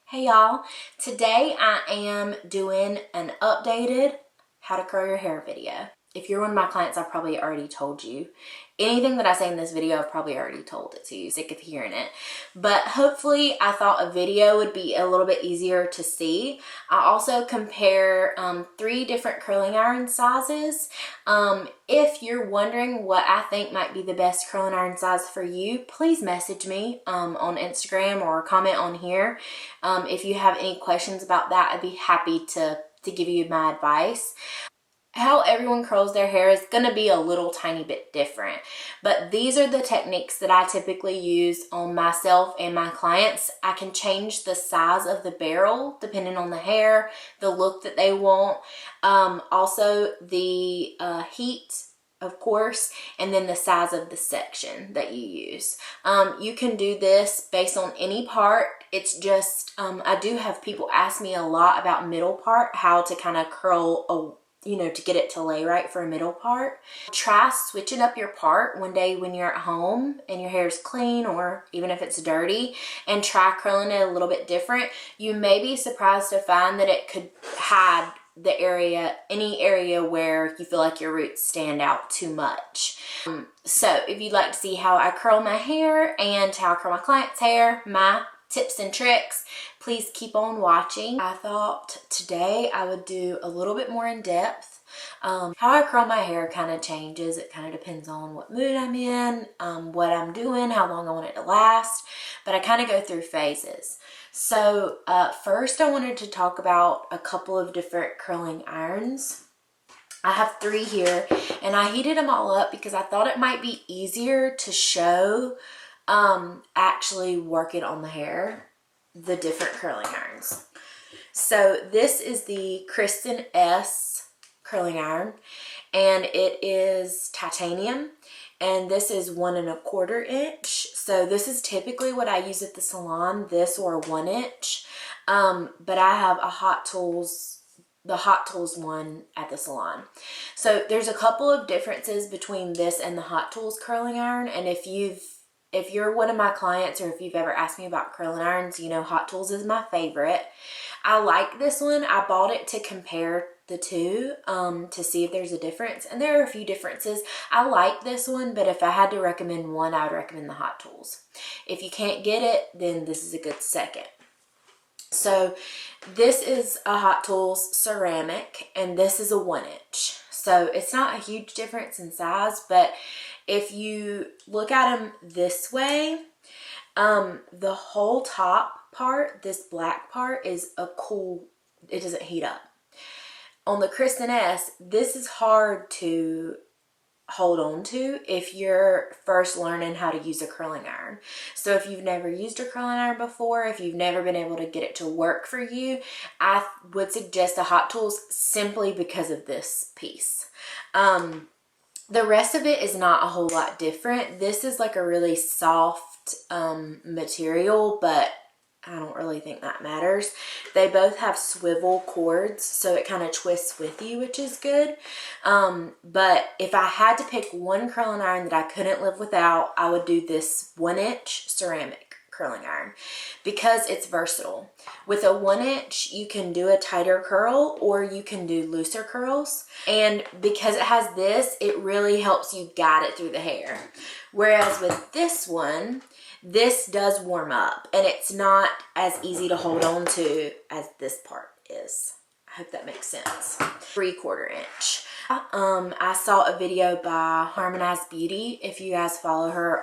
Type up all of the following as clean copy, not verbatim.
Hey y'all, today I am doing an updated how to curl your hair video. If you're one of my clients, I've probably already told you. Anything that I say in this video, I've probably already told it to you. Sick of hearing it. But hopefully I thought a video would be a little bit easier to see. I also compare 3 different curling iron sizes. If you're wondering what I think might be the best curling iron size for you, please message me on Instagram or comment on here. If you have any questions about that, I'd be happy to give you my advice. How everyone curls their hair is going to be a little tiny bit different, but these are the techniques that I typically use on myself and my clients. I can change the size of the barrel depending on the hair, the look that they want, also the heat, of course, and then the size of the section that you use. You can do this based on any part. It's just, I do have people ask me a lot about middle part, how to kind of curl to get it to lay right for a middle part. Try switching up your part one day when you're at home and your hair is clean, or even if it's dirty, and try curling it a little bit different. You may be surprised to find that it could hide the area, any area where you feel like your roots stand out too much. So if you'd like to see how I curl my hair and how I curl my client's hair, my tips and tricks, please keep on watching. I thought today I would do a little bit more in depth. How I curl my hair kind of changes. It kind of depends on what mood I'm in, what I'm doing, how long I want it to last, but I kind of go through phases. So first I wanted to talk about a couple of different curling irons. I have 3 here, and I heated them all up because I thought it might be easier to show actually working on the hair, the different curling irons. So this is the Kristin Ess curling iron, and it is titanium, and this is 1 1/4 inch. So this is typically what I use at the salon, this or 1 inch, but I have a the Hot Tools one at the salon. So there's a couple of differences between this and the Hot Tools curling iron, and if you're one of my clients, or if you've ever asked me about curling irons, you know Hot Tools is my favorite. I like this one. I bought it to compare the two to see if there's a difference, and there are a few differences. I like this one, but if I had to recommend one, I would recommend the Hot Tools. If you can't get it, then this is a good second. So this is a Hot Tools ceramic, and this is a 1 inch. So it's not a huge difference in size, but if you look at them this way, the whole top part, this black part, is it doesn't heat up. On the Kristin Ess, this is hard to hold on to if you're first learning how to use a curling iron. So if you've never used a curling iron before, if you've never been able to get it to work for you, I would suggest the Hot Tools simply because of this piece. The rest of it is not a whole lot different. This is like a really soft material, but I don't really think that matters. They both have swivel cords, so it kind of twists with you, which is good. But if I had to pick one curling iron that I couldn't live without, I would do this 1 inch ceramic curling iron because it's versatile. With a 1 inch, you can do a tighter curl or you can do looser curls. And because it has this, it really helps you guide it through the hair. Whereas with this one, this does warm up and it's not as easy to hold on to as this part is. I hope that makes sense. 3/4 inch. I saw a video by Harmonized Beauty. If you guys follow her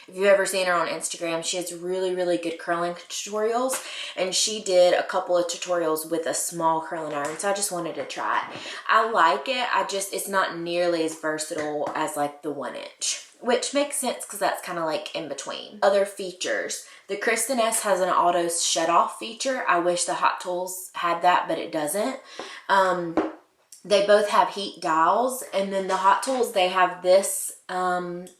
if you've ever seen her on Instagram, she has really, really good curling tutorials, and she did a couple of tutorials with a small curling iron, so I just wanted to try it. I like it, it's not nearly as versatile as like the 1 inch, which makes sense because that's kind of like in between. Other features, the Kristin Ess has an auto shut off feature. I wish the Hot Tools had that, but it doesn't. They both have heat dials, and then the Hot Tools, they have this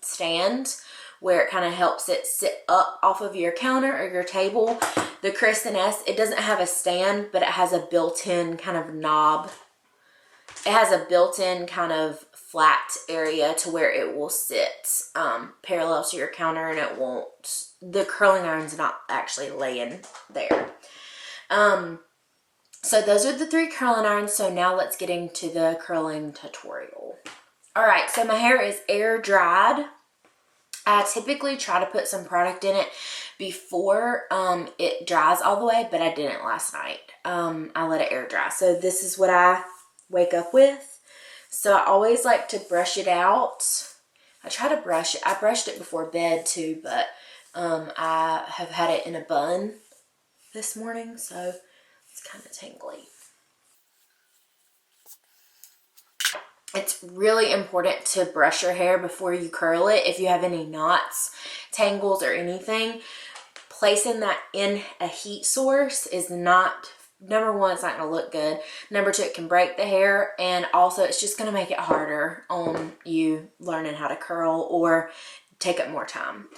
stand where it kind of helps it sit up off of your counter or your table. The Kristin Ess, it doesn't have a stand, but it has a built-in kind of knob. It has a built-in kind of flat area to where it will sit parallel to your counter, and it won't the curling iron's not actually laying there. So those are the 3 curling irons. So now let's get into the curling tutorial. All right, so my hair is air dried. I typically try to put some product in it before it dries all the way, but I didn't last night. I let it air dry. So this is what I wake up with. So I always like to brush it out. I try to brush it. I brushed it before bed too, but I have had it in a bun this morning, so it's kind of tangly. It's really important to brush your hair before you curl it. If you have any knots, tangles, or anything, placing that in a heat source is not, number one, it's not going to look good. Number two, it can break the hair. And also, it's just going to make it harder on you learning how to curl or take up more time.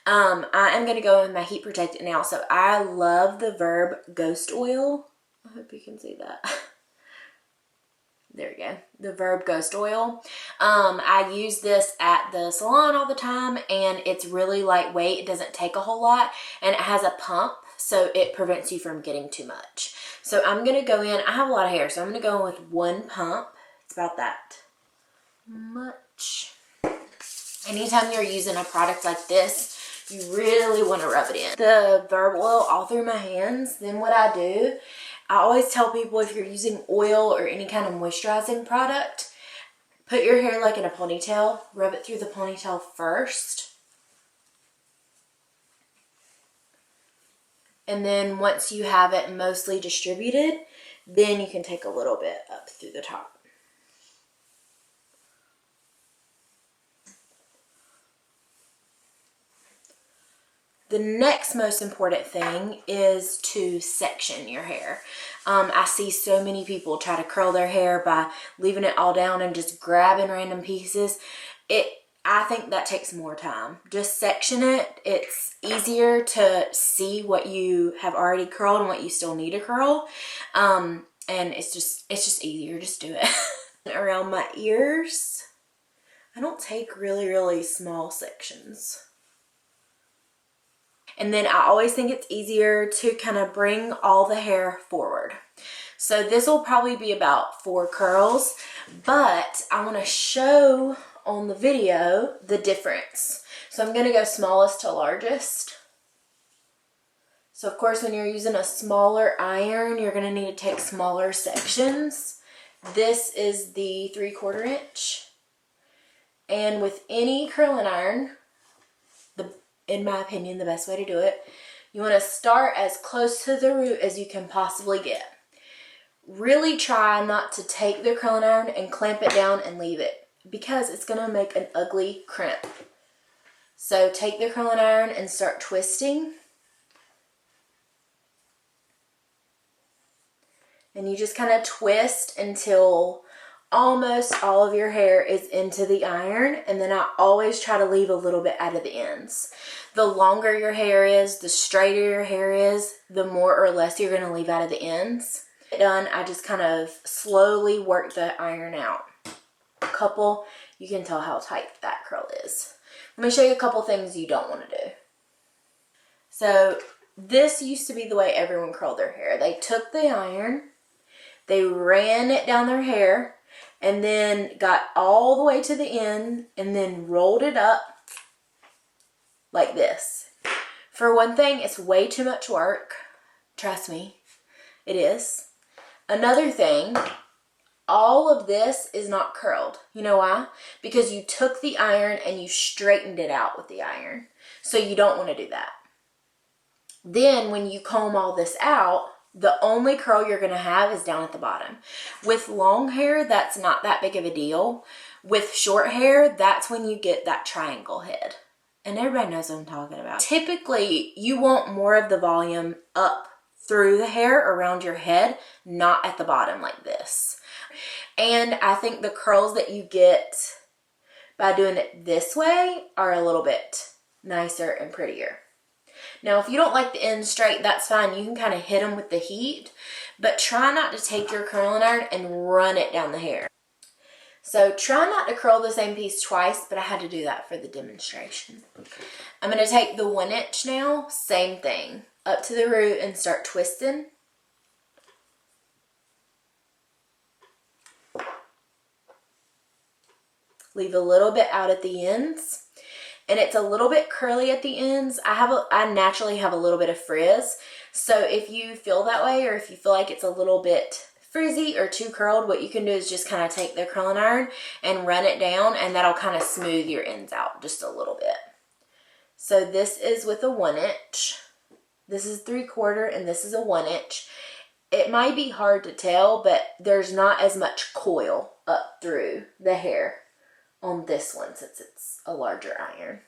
I am going to go with my heat protectant now. So I love the Verb Ghost Oil. I hope you can see that. There we go. The Verb Ghost Oil. I use this at the salon all the time, and it's really lightweight. It doesn't take a whole lot, and it has a pump, so it prevents you from getting too much. So I'm going to go in. I have a lot of hair, so I'm going to go in with 1 pump. It's about that much. Anytime you're using a product like this, you really want to rub it in. The Verb Oil all through my hands. Then what I do, I always tell people, if you're using oil or any kind of moisturizing product, put your hair like in a ponytail. Rub it through the ponytail first. And then once you have it mostly distributed, then you can take a little bit up through the top. The next most important thing is to section your hair. I see so many people try to curl their hair by leaving it all down and just grabbing random pieces. I think that takes more time. Just section it. It's easier to see what you have already curled and what you still need to curl. And it's just easier. Just do it. Around my ears, I don't take really small sections. And then I always think it's easier to kind of bring all the hair forward. So this will probably be about 4 curls, but I want to show on the video the difference. So I'm going to go smallest to largest. So of course, when you're using a smaller iron, you're going to need to take smaller sections. This is the 3/4 inch. And with any curling iron, in my opinion, the best way to do it, you want to start as close to the root as you can possibly get. Really try not to take the curling iron and clamp it down and leave it, because it's going to make an ugly crimp. So take the curling iron and start twisting. And you just kind of twist until almost all of your hair is into the iron, and then I always try to leave a little bit out of the ends. The longer your hair is, the straighter your hair is, the more or less you're going to leave out of the ends. Done, I just kind of slowly work the iron out. You can tell how tight that curl is. Let me show you a couple things you don't want to do. So this used to be the way everyone curled their hair. They took the iron, they ran it down their hair, and then got all the way to the end and then rolled it up like this. For one thing, it's way too much work. Trust me, it is. Another thing, all of this is not curled. You know why? Because you took the iron and you straightened it out with the iron. So you don't want to do that. Then when you comb all this out, the only curl you're going to have is down at the bottom. With long hair, that's not that big of a deal. With short hair, that's when you get that triangle head. And everybody knows what I'm talking about. Typically, you want more of the volume up through the hair around your head, not at the bottom like this. And I think the curls that you get by doing it this way are a little bit nicer and prettier. Now, if you don't like the ends straight, that's fine. You can kind of hit them with the heat, but try not to take your curling iron and run it down the hair. So try not to curl the same piece twice, but I had to do that for the demonstration. Okay. I'm going to take the 1 inch now, same thing, up to the root and start twisting. Leave a little bit out at the ends. And it's a little bit curly at the ends. I naturally have a little bit of frizz. So if you feel that way, or if you feel like it's a little bit frizzy or too curled, what you can do is just kind of take the curling iron and run it down, and that'll kind of smooth your ends out just a little bit. So this is with a 1 inch. This is 3/4 and this is a 1 inch. It might be hard to tell, but there's not as much coil up through the hair on this one since it's a larger iron.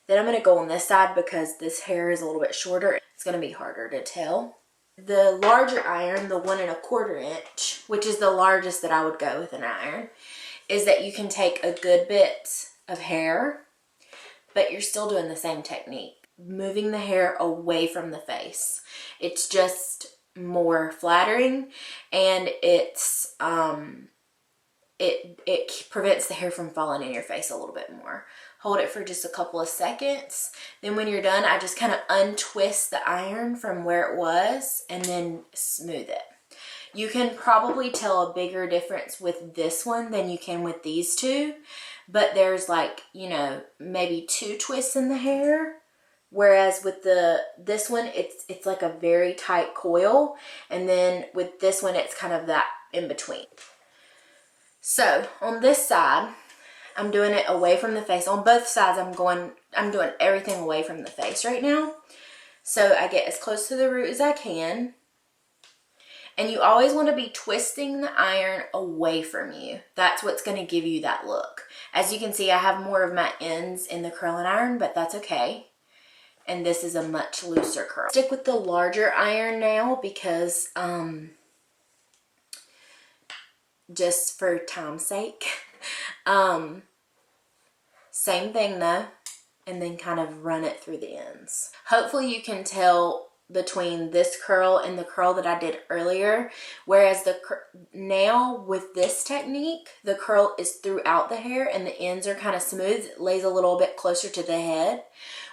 Then I'm going to go on this side because this hair is a little bit shorter. It's going to be harder to tell. The larger iron, the 1 1/4 inch, which is the largest that I would go with an iron, is that you can take a good bit of hair, but you're still doing the same technique, moving the hair away from the face. It's just more flattering, and it's it prevents the hair from falling in your face a little bit more. Hold it for just a couple of seconds. Then when you're done, I just kind of untwist the iron from where it was and then smooth it. You can probably tell a bigger difference with this one than you can with these two, but there's like, you know, maybe 2 twists in the hair. Whereas with this one, it's like a very tight coil. And then with this one, it's kind of that in between. So on this side, I'm doing it away from the face. On both sides, I'm doing everything away from the face right now. So I get as close to the root as I can. And you always want to be twisting the iron away from you. That's what's going to give you that look. As you can see, I have more of my ends in the curling iron, but that's okay. And this is a much looser curl. Stick with the larger iron now because just for time's sake. Same thing though, and then kind of run it through the ends. Hopefully you can tell between this curl and the curl that I did earlier, whereas now with this technique, the curl is throughout the hair and the ends are kind of smooth. It lays a little bit closer to the head.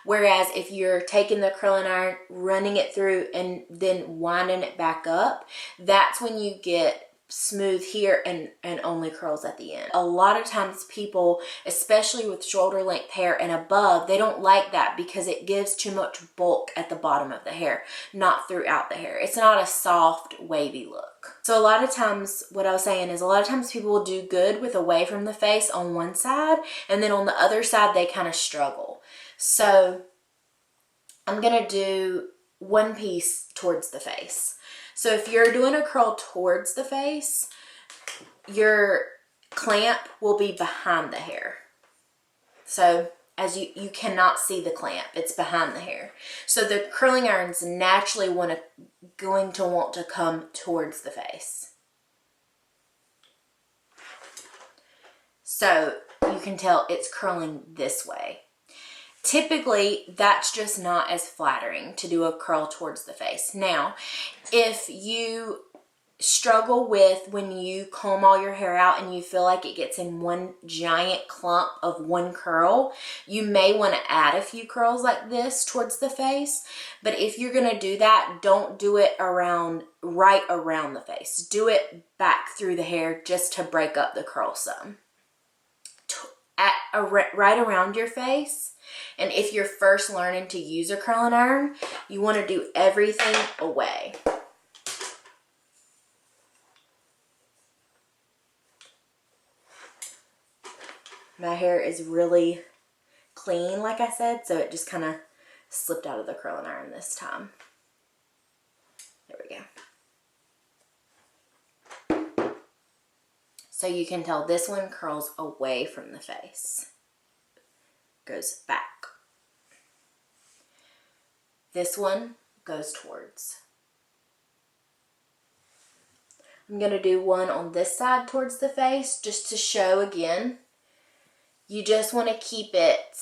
Whereas if you're taking the curling iron, running it through, and then winding it back up, that's when you get smooth here and only curls at the end. A lot of times people, especially with shoulder length hair and above, they don't like that because it gives too much bulk at the bottom of the hair, not throughout the hair. It's not a soft, wavy look. So a lot of times, what I was saying is a lot of times people will do good with away from the face on one side, and then on the other side, they kind of struggle. So I'm gonna do one piece towards the face. So if you're doing a curl towards the face, your clamp will be behind the hair. So as you cannot see the clamp, it's behind the hair. So the curling irons naturally going to want to come towards the face. So you can tell it's curling this way. Typically, that's just not as flattering to do a curl towards the face. Now, if you struggle with when you comb all your hair out and you feel like it gets in one giant clump of one curl, you may want to add a few curls like this towards the face. But if you're going to do that, don't do it right around the face. Do it back through the hair just to break up the curl some. Right around your face. And if you're first learning to use a curling iron, you want to do everything away. My hair is really clean, like I said, so it just kind of slipped out of the curling iron this time. There we go. So you can tell this one curls away from the face. Goes back. This one goes towards. I'm going to do one on this side towards the face just to show again. You just want to keep it,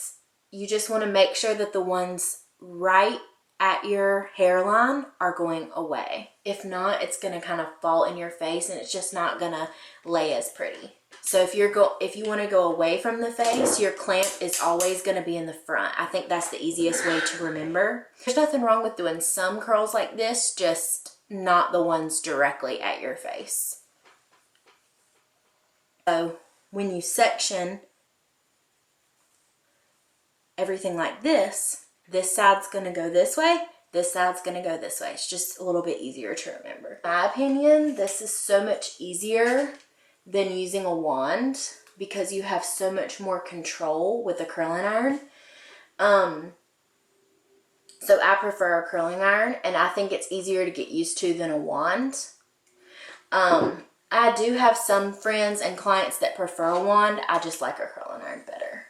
you just want to make sure that the one's right at your hairline are going away. If not, it's gonna kind of fall in your face and it's just not gonna lay as pretty. So if you want to go away from the face, your clamp is always going to be in the front. I think that's the easiest way to remember. There's nothing wrong with doing some curls like this, just not the ones directly at your face. So when you section everything like this side's going to go this way, this side's going to go this way. It's just a little bit easier to remember. In my opinion, this is so much easier than using a wand because you have so much more control with a curling iron. So I prefer a curling iron, and I think it's easier to get used to than a wand. I do have some friends and clients that prefer a wand. I just like a curling iron better.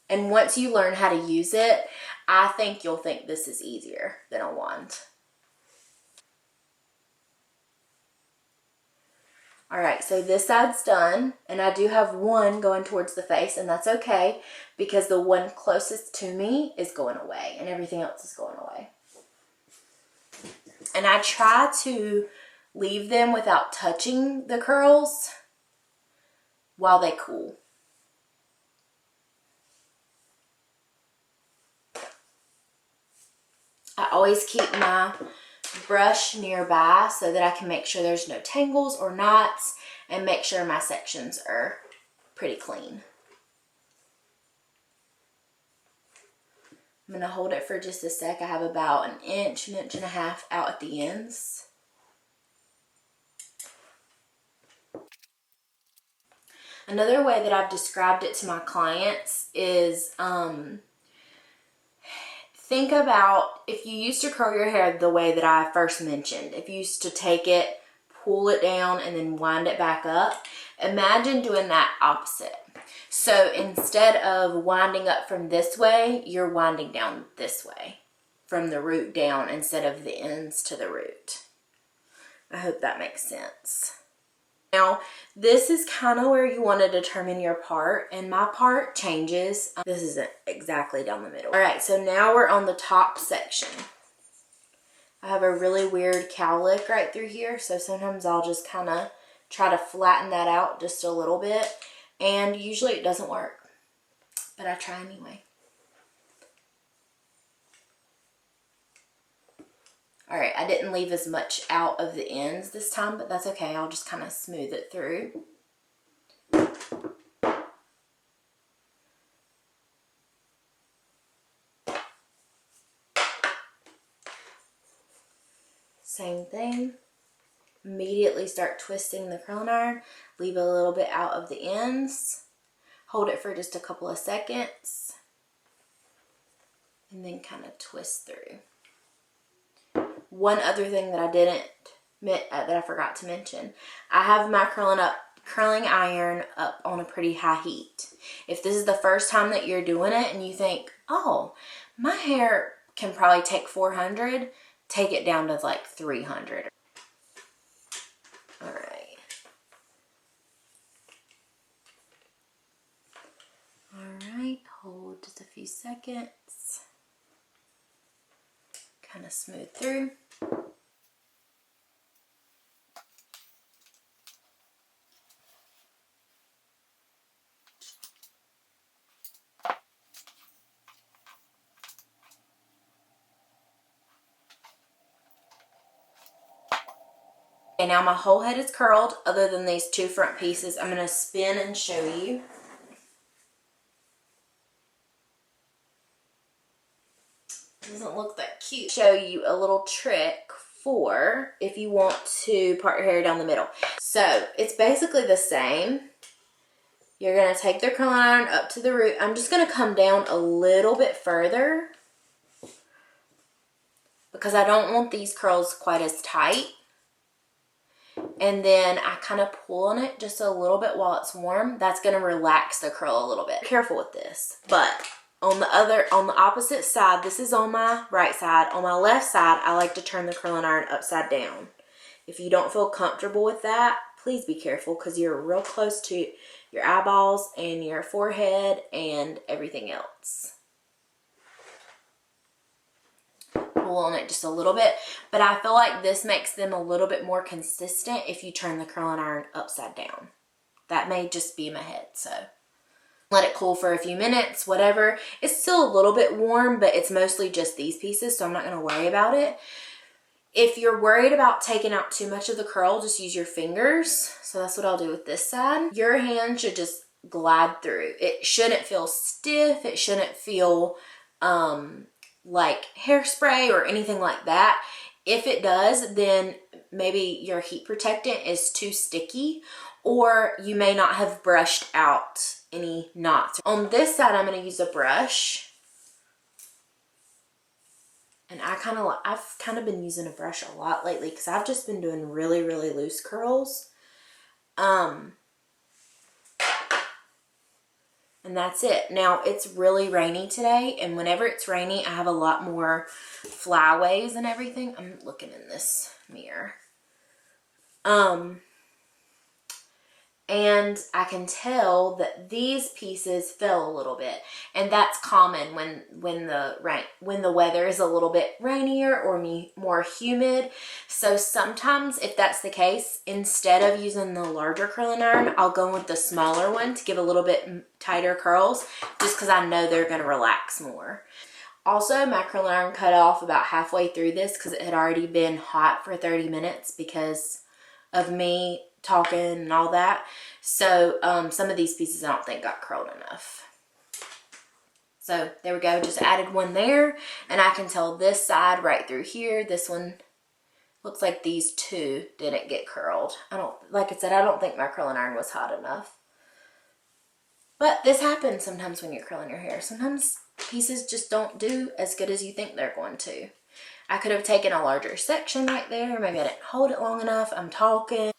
And once you learn how to use it, I think you'll think this is easier than a wand. All right, so this side's done, and I do have one going towards the face, and that's okay because the one closest to me is going away and everything else is going away. And I try to leave them without touching the curls while they cool. I always keep my brush nearby so that I can make sure there's no tangles or knots and make sure my sections are pretty clean. I'm going to hold it for just a sec. I have about an inch and a half out at the ends. Another way that I've described it to my clients is think about if you used to curl your hair the way that I first mentioned. If you used to take it, pull it down, and then wind it back up, imagine doing that opposite. So instead of winding up from this way, you're winding down this way, from the root down instead of the ends to the root. I hope that makes sense. Now, this is kind of where you want to determine your part, and my part changes. This isn't exactly down the middle. All right, so now we're on the top section. I have a really weird cowlick right through here, so sometimes I'll just kind of try to flatten that out just a little bit, and usually it doesn't work, but I try anyway. All right, I didn't leave as much out of the ends this time, but that's okay. I'll just kind of smooth it through. Same thing. Immediately start twisting the curling iron. Leave a little bit out of the ends. Hold it for just a couple of seconds. And then kind of twist through. One other thing that I forgot to mention, I have my curling iron up on a pretty high heat. If this is the first time that you're doing it and you think, oh, my hair can probably take 400, take it down to like 300. All right. All right, hold just a few seconds. Kind of smooth through. Okay, now my whole head is curled other than these two front pieces. I'm going to spin and show you. Doesn't look that cute. Show you a little trick for if you want to part your hair down the middle. So it's basically the same. You're going to take the curling iron up to the root. I'm just going to come down a little bit further because I don't want these curls quite as tight. And then I kind of pull on it just a little bit while it's warm. That's going to relax the curl a little bit. Careful with this. But on the opposite side, this is on my right side. On my left side, I like to turn the curling iron upside down. If you don't feel comfortable with that, please be careful because you're real close to your eyeballs and your forehead and everything else. pull on it just a little bit, but I feel like this makes them a little bit more consistent if you turn the curling iron upside down. That may just be in my head, so let it cool for a few minutes, whatever. It's still a little bit warm, but it's mostly just these pieces, so I'm not going to worry about it. If you're worried about taking out too much of the curl, just use your fingers. So that's what I'll do with this side. Your hand should just glide through. It shouldn't feel stiff. It shouldn't feel like hairspray or anything like that. If it does, then maybe your heat protectant is too sticky, or you may not have brushed out any knots. On this side, I'm going to use a brush. And I've kind of been using a brush a lot lately because I've just been doing really, really loose curls. And that's it. Now, it's really rainy today, and whenever it's rainy, I have a lot more flyaways and everything. I'm looking in this mirror. And I can tell that these pieces fell a little bit, and that's common when the weather is a little bit rainier or more humid. So sometimes, if that's the case, instead of using the larger curling iron, I'll go with the smaller one to give a little bit tighter curls, just because I know they're going to relax more. Also, my curling iron cut off about halfway through this because it had already been hot for 30 minutes because of me talking and all that. So some of these pieces I don't think got curled enough. So there we go, just added one there, and I can tell this side right through here, this one looks like these two didn't get curled. Like I said, I don't think my curling iron was hot enough. But this happens sometimes when you're curling your hair. Sometimes pieces just don't do as good as you think they're going to. I could have taken a larger section right there. Maybe I didn't hold it long enough. I'm talking.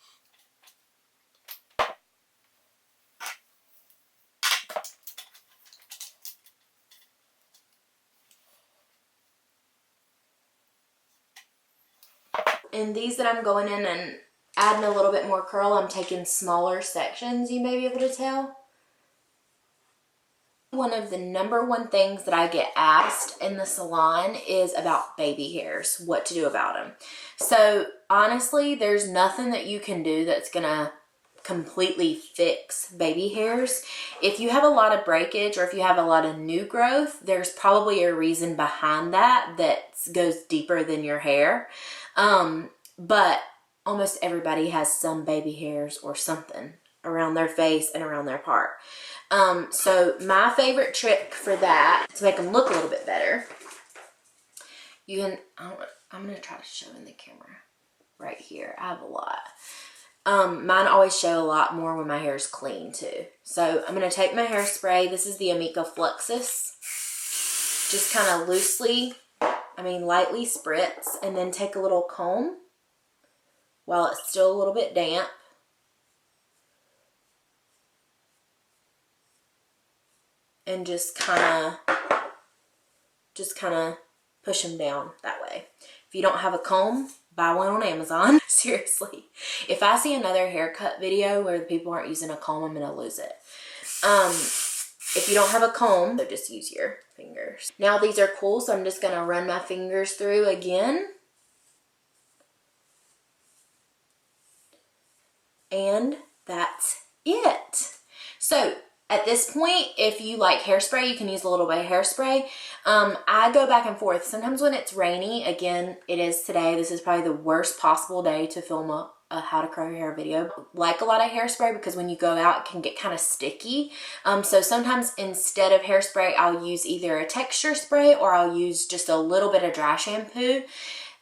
And these that I'm going in and adding a little bit more curl, I'm taking smaller sections, you may be able to tell. One of the #1 things that I get asked in the salon is about baby hairs, what to do about them. So honestly, there's nothing that you can do that's gonna completely fix baby hairs. If you have a lot of breakage or if you have a lot of new growth, there's probably a reason behind that goes deeper than your hair. But almost everybody has some baby hairs or something around their face and around their part. So my favorite trick for that, to make them look a little bit better, I'm going to try to show in the camera right here. I have a lot. Mine always show a lot more when my hair is clean too. So I'm going to take my hairspray. This is the Amika Fluxus. Just kind of lightly spritz, and then take a little comb while it's still a little bit damp. And just kind of push them down that way. If you don't have a comb, buy one on Amazon. Seriously. If I see another haircut video where the people aren't using a comb, I'm going to lose it. If you don't have a comb, so just use your fingers. Now these are cool, so I'm just going to run my fingers through again. And that's it. So at this point, if you like hairspray, you can use a little bit of hairspray. I go back and forth. Sometimes when it's rainy, again, it is today. This is probably the worst possible day to film a how to curl your hair video. Like a lot of hairspray because when you go out, it can get kind of sticky. So sometimes instead of hairspray, I'll use either a texture spray or I'll use just a little bit of dry shampoo.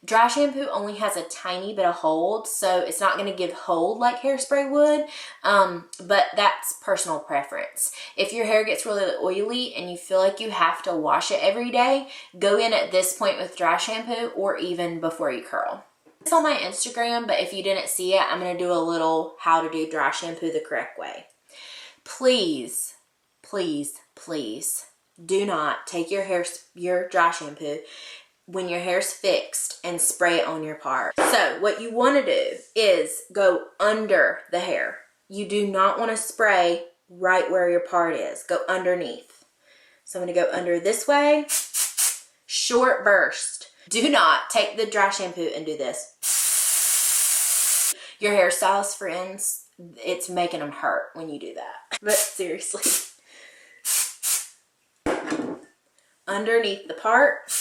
Dry shampoo only has a tiny bit of hold, so it's not going to give hold like hairspray would, but that's personal preference. If your hair gets really oily and you feel like you have to wash it every day, go in at this point with dry shampoo or even before you curl. It's on my Instagram, but if you didn't see it, I'm going to do a little how to do dry shampoo the correct way. Please, please, please do not take your dry shampoo when your hair's fixed and spray it on your part. So what you want to do is go under the hair. You do not want to spray right where your part is. Go underneath. So I'm going to go under this way. Short burst. Do not take the dry shampoo and do this. Your hairstylist friends, it's making them hurt when you do that. But seriously. Underneath the part.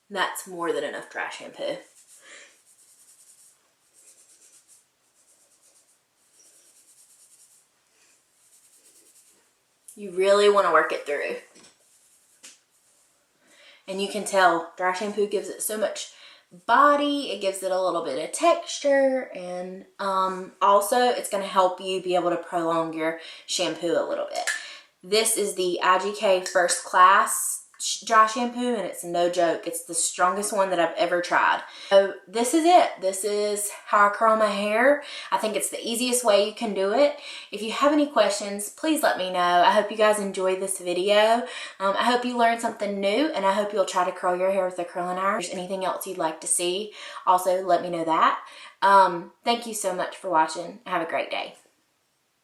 That's more than enough dry shampoo. You really want to work it through. And you can tell dry shampoo gives it so much body, it gives it a little bit of texture, and also it's going to help you be able to prolong your shampoo a little bit. This is the IGK First Class dry shampoo, and it's no joke. It's the strongest one that I've ever tried. So this is it. This is how I curl my hair. I think it's the easiest way you can do it. If you have any questions, please let me know. I hope you guys enjoyed this video. I hope you learned something new, and I hope you'll try to curl your hair with a curling iron. If there's anything else you'd like to see, also let me know that. Thank you so much for watching. Have a great day.